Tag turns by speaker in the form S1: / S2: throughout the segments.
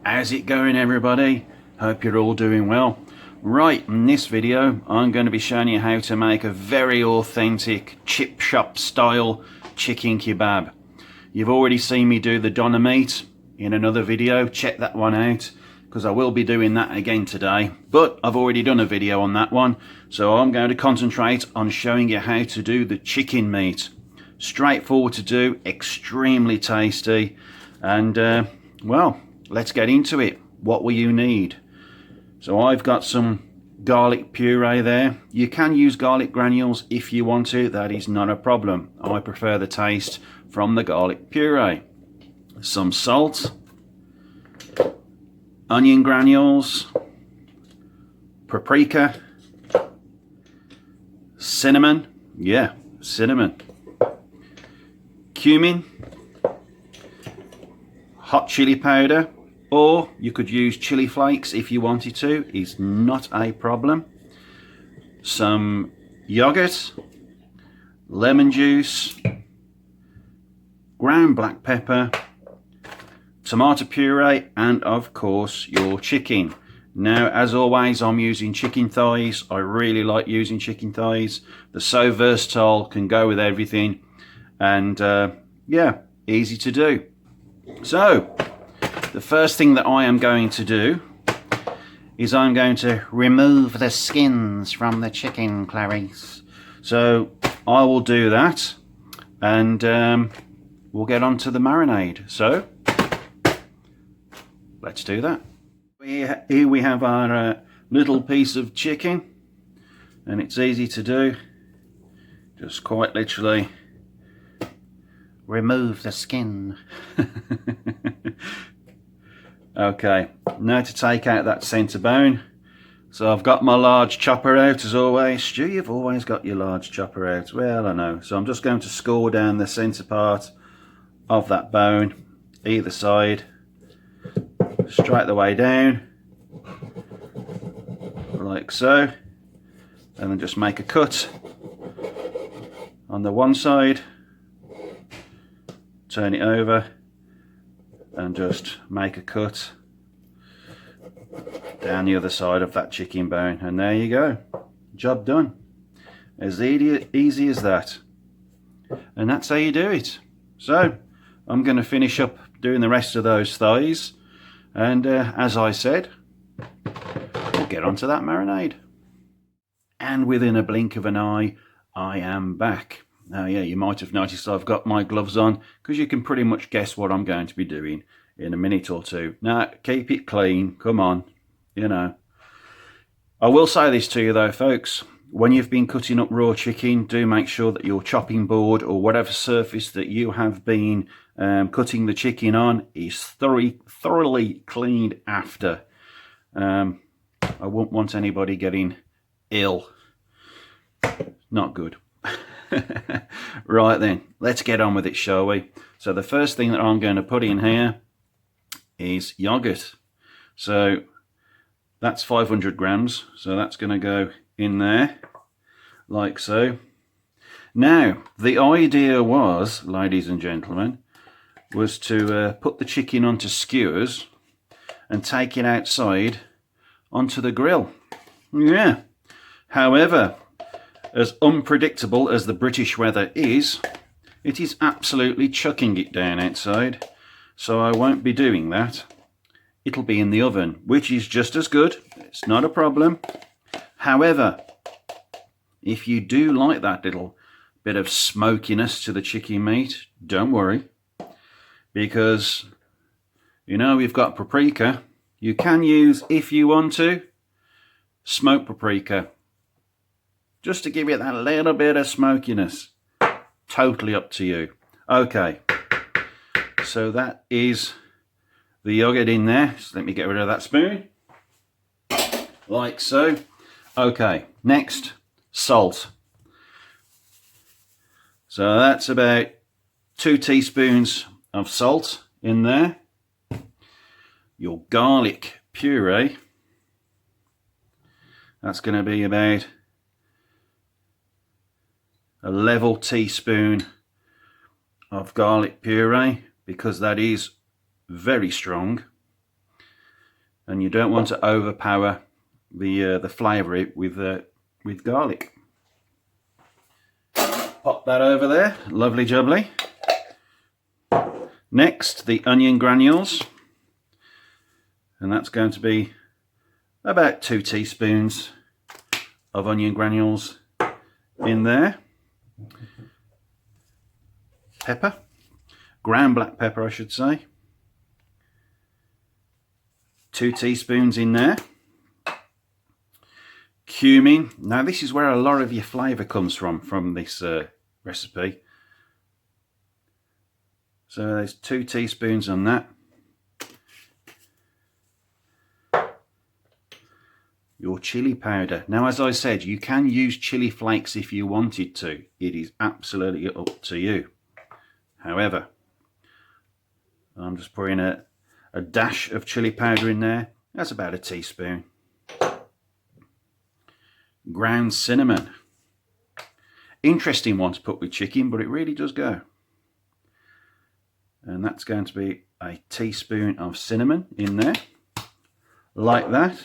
S1: How's it going, everybody? Hope you're all doing well. Right, in this video I'm going to be showing you how to make a very authentic chip shop style chicken kebab. You've already seen me do the doner meat in another video. Check that one out, because I will be doing that again today, but I've already done a video on that one, so I'm going to concentrate on showing you how to do the chicken meat. Straightforward to do, extremely tasty, and well, let's get into it. What will you need? So I've got some garlic puree there. You can use garlic granules if you want to, that is not a problem. I prefer the taste from the garlic puree. Some salt, onion granules, paprika, cinnamon, cinnamon, cumin, hot chili powder, or you could use chili flakes if you wanted to, it's not a problem. Some yogurt, lemon juice, ground black pepper, tomato puree, and of course your chicken. Now, as always, I'm using chicken thighs. I really like using chicken thighs. They're so versatile, can go with everything, and yeah, easy to do. So the first thing that I am going to do is I'm going to remove the skins from the chicken, Clarice. So I will do that, and we'll get on to the marinade. So let's do that. Here we have our little piece of chicken, and it's easy to do. Just quite literally remove the skin. Okay, now to take out that centre bone. So I've got my large chopper out as always. Stu, you've always got your large chopper out. Well, I know. So I'm just going to score down the centre part of that bone, either side, straight the way down, like so, and then just make a cut on the one side, turn it over, and just make a cut down the other side of that chicken bone, and there you go, job done. As easy as that, and that's how you do it. So I'm going to finish up doing the rest of those thighs, and as I said, we'll get onto that marinade. And within a blink of an eye, I am back. Now, yeah, you might have noticed I've got my gloves on, because you can pretty much guess what I'm going to be doing in a minute or two. Now, keep it clean, come on, you know. I will say this to you though, folks. When you've been cutting up raw chicken, do make sure that your chopping board or whatever surface that you have been cutting the chicken on is thoroughly cleaned after. I won't want anybody getting ill. Not good. Right then, let's get on with it, shall we? So the first thing that I'm going to put in here is yogurt. So that's 500 grams, so that's going to go in there like so. Now, the idea was, ladies and gentlemen, was to put the chicken onto skewers and take it outside onto the grill. Yeah. However, as unpredictable as the British weather is, it is absolutely chucking it down outside, so I won't be doing that. It'll be in the oven, which is just as good. It's not a problem. However, if you do like that little bit of smokiness to the chicken meat, don't worry, because you know we've got paprika. You can use, if you want to, smoked paprika, just to give it that little bit of smokiness. Totally up to you. Okay, so that is the yogurt in there. So let me get rid of that spoon, like so. Okay, next, salt. So that's about 2 teaspoons of salt in there. Your garlic puree, that's going to be about a level teaspoon of garlic puree, because that is very strong. and you don't want to overpower the flavour with garlic. Pop that over there, lovely jubbly. Next, the onion granules, and that's going to be about 2 teaspoons of onion granules in there. Pepper, ground black pepper I should say, 2 teaspoons in there. Cumin, now this is where a lot of your flavour comes from this recipe. So there's 2 teaspoons on that. Your chili powder. Now, as I said, you can use chili flakes if you wanted to. It is absolutely up to you. However, I'm just pouring a dash of chili powder in there. That's about a teaspoon. Ground cinnamon. Interesting one to put with chicken, but it really does go. And that's going to be a teaspoon of cinnamon in there, like that.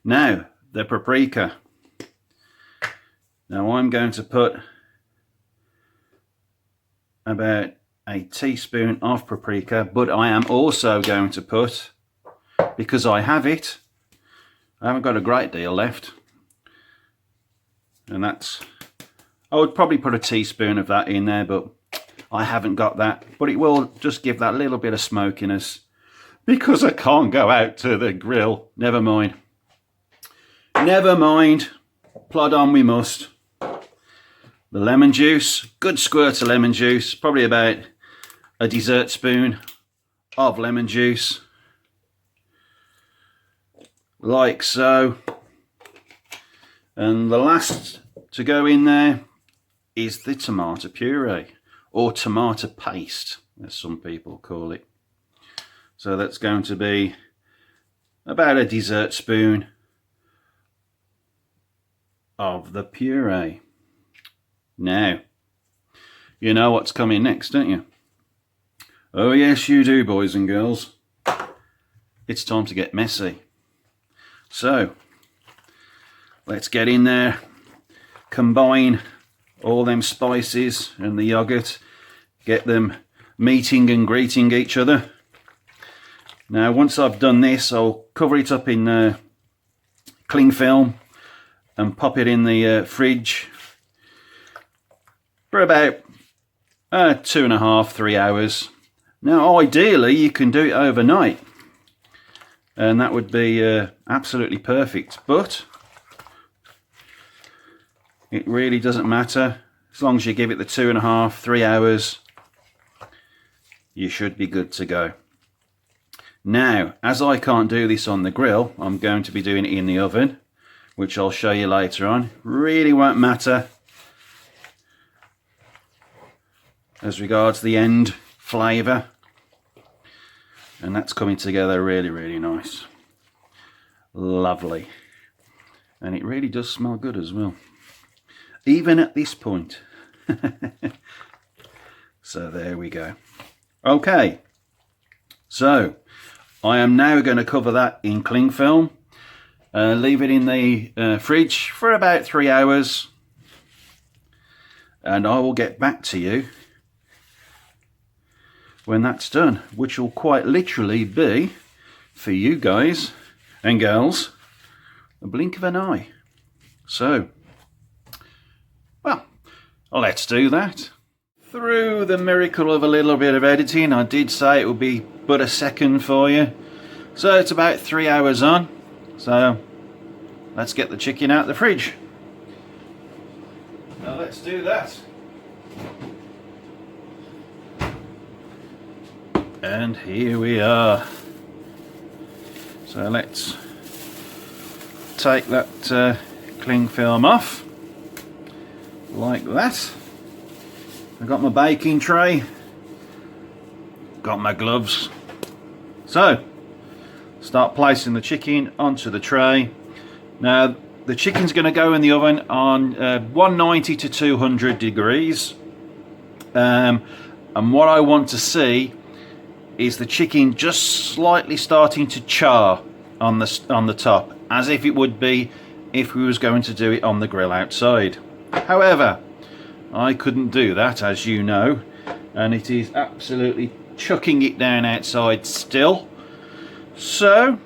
S1: Now, the paprika. Now I'm going to put about a teaspoon of paprika, but I am also going to put, because I have it, I haven't got a great deal left, and that's, I would probably put a teaspoon of that in there, but I haven't got that. But it will just give that little bit of smokiness, because I can't go out to the grill. Never mind. Never mind. Plod on we must. The lemon juice, good squirt of lemon juice, probably about a dessert spoon of lemon juice, like so. And the last to go in there is the tomato puree, or tomato paste, as some people call it. So that's going to be about a dessert spoon of the puree. Now, you know what's coming next, don't you? Oh yes, you do, boys and girls. It's time to get messy. So, let's get in there, combine all them spices and the yogurt, get them meeting and greeting each other. Now, once I've done this, I'll cover it up in cling film and pop it in the fridge for about 2.5 to 3 hours. Now, ideally, you can do it overnight, and that would be absolutely perfect, but it really doesn't matter. As long as you give it the 2.5 to 3 hours, you should be good to go. Now, as I can't do this on the grill, I'm going to be doing it in the oven, which I'll show you later on. Really won't matter as regards the end flavour, and that's coming together really, really nice. Lovely. And it really does smell good as well, even at this point. So there we go. Okay, so I am now going to cover that in cling film, leave it in the fridge for about 3 hours, and I will get back to you when that's done, which will quite literally be, for you guys and girls, a blink of an eye. So, well, let's do that. Through the miracle of a little bit of editing, I did say it would be but a second for you. So it's about 3 hours on. So let's get the chicken out of the fridge. Now let's do that. And here we are. So let's take that cling film off, like that. I've got my baking tray, got my gloves. So, start placing the chicken onto the tray. Now, the chicken's going to go in the oven on 190 to 200 degrees. And what I want to see is the chicken just slightly starting to char on the top, as if it would be if we was going to do it on the grill outside. However, I couldn't do that, as you know, and it is absolutely chucking it down outside still. So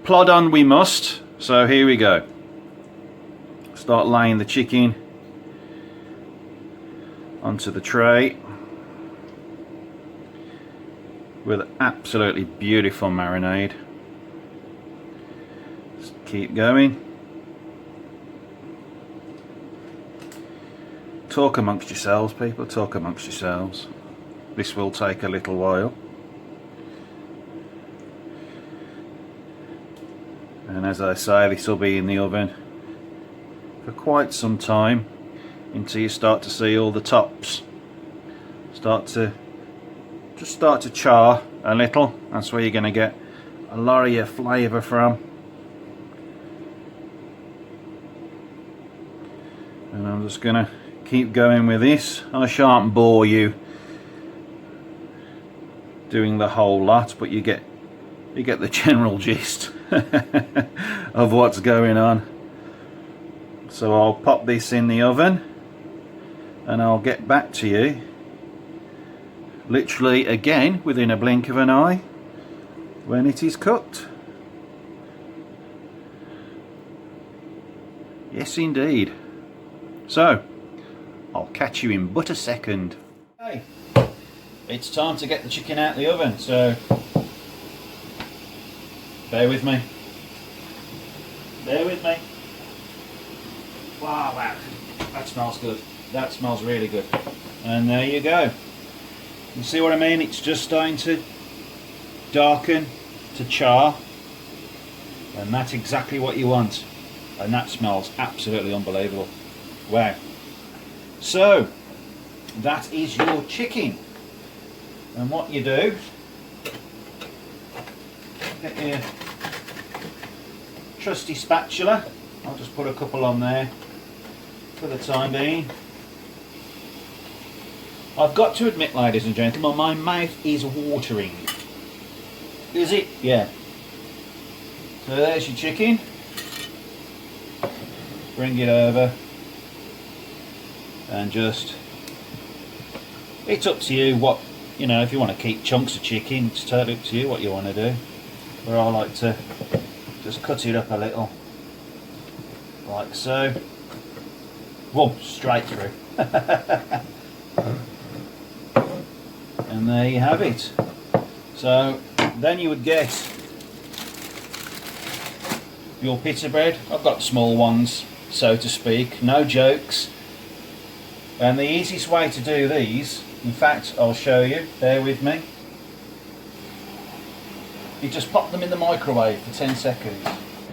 S1: plod on we must. So here we go. Start laying the chicken onto the tray with absolutely beautiful marinade. Just keep going. Talk amongst yourselves, people, talk amongst yourselves. This will take a little while. And as I say, this will be in the oven for quite some time, until you start to see all the tops start to char a little. That's where you're going to get a lot of your flavour from. And I'm just going to keep going with this. I shan't bore you doing the whole lot, but you get the general gist of what's going on. So I'll pop this in the oven and I'll get back to you literally again within a blink of an eye when it is cooked. Yes indeed. So I'll catch you in but a second. Okay, it's time to get the chicken out of the oven, so bear with me. Bear with me. Wow, wow, that smells good. That smells really good. And there you go. You see what I mean? It's just starting to darken, to char, and that's exactly what you want. And that smells absolutely unbelievable. Wow. So that is your chicken, and what you do, get your trusty spatula. I'll just put a couple on there for the time being. I've got to admit, ladies and gentlemen, my mouth is watering. Is it? Yeah. So there's your chicken. Bring it over and just, it's up to you what, you know, if you want to keep chunks of chicken, it's totally up to you what you want to do. But I like to just cut it up a little, like so. Whoa, straight through. And there you have it. So then you would get your pita bread. I've got small ones, so to speak, no jokes. And the easiest way to do these, in fact I'll show you, bear with me. You just pop them in the microwave for 10 seconds.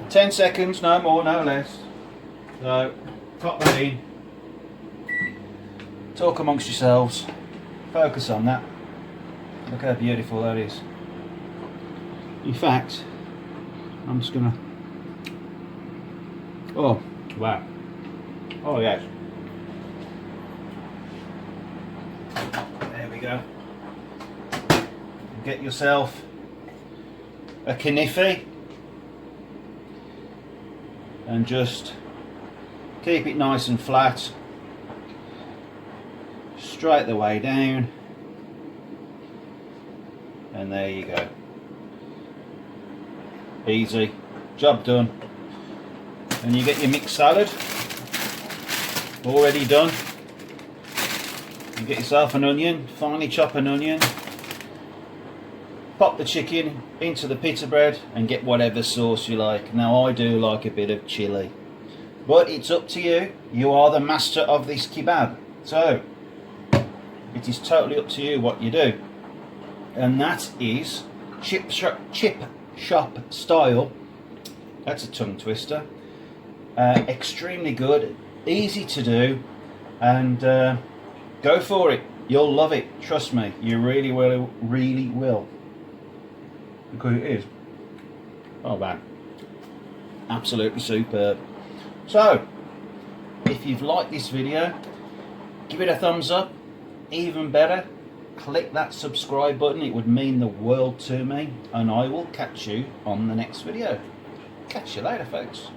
S1: 10 seconds, no more, no less. So pop that in. Talk amongst yourselves. Focus on that. Look how beautiful that is. In fact, I'm just gonna, oh wow, oh yes, there we go. Get yourself a knife and just keep it nice and flat, straight the way down, and there you go. Easy, job done. And you get your mixed salad already done. You get yourself an onion, finely chop an onion, pop the chicken into the pita bread and get whatever sauce you like. Now I do like a bit of chilli, but it's up to you. You are the master of this kebab, so it is totally up to you what you do. And that is chip shop style. That's a tongue twister. Extremely good, easy to do, and go for it. You'll love it, trust me. You really will, really will, because it is, oh man, absolutely superb. So if you've liked this video, give it a thumbs up. Even better, click that subscribe button. It would mean the world to me, and I will catch you on the next video. Catch you later, folks.